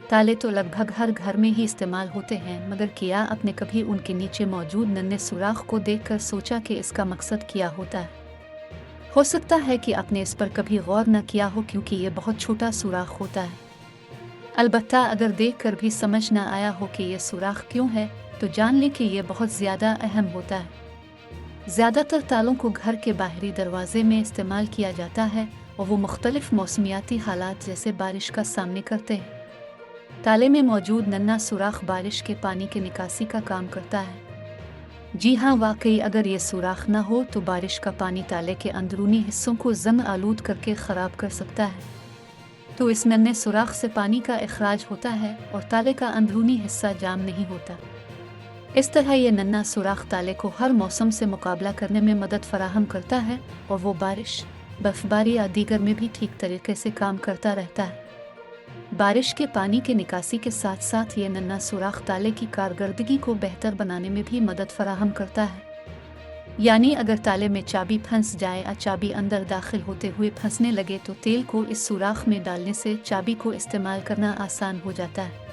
ताले तो लगभग हर घर में ही इस्तेमाल होते हैं, मगर क्या आपने कभी उनके नीचे मौजूद नन्हे सुराख को देखकर सोचा कि इसका मकसद क्या होता है? हो सकता है कि आपने इस पर कभी गौर न किया हो, क्योंकि ये बहुत छोटा सुराख होता है। अलबत्ता अगर देखकर भी समझ न आया हो कि ये सुराख क्यों है, तो जान लें कि ये बहुत ज़्यादा अहम होता है। ज़्यादातर तालों को घर के बाहरी दरवाजे में इस्तेमाल किया जाता है और वो मुख्तलिफ मौसमियाती हालात जैसे बारिश का सामना करते हैं। ताले में मौजूद नन्हा सुराख बारिश के पानी के निकासी का काम करता है। जी हाँ, वाकई अगर ये सुराख ना हो तो बारिश का पानी ताले के अंदरूनी हिस्सों को जंग आलूद करके ख़राब कर सकता है। तो इस नन्हे सुराख से पानी का इखराज होता है और ताले का अंदरूनी हिस्सा जाम नहीं होता। इस तरह ये नन्हा सुराख ताले को हर मौसम से मुकाबला करने में मदद फराहम करता है और वो बारिश, बर्फबारी या दीगर में भी ठीक तरीके से काम करता रहता है। बारिश के पानी के निकासी के साथ साथ ये नन्हा सुराख ताले की कारकर्दगी को बेहतर बनाने में भी मदद फराहम करता है। यानी अगर ताले में चाबी फंस जाए या चाबी अंदर दाखिल होते हुए फंसने लगे तो तेल को इस सुराख में डालने से चाबी को इस्तेमाल करना आसान हो जाता है।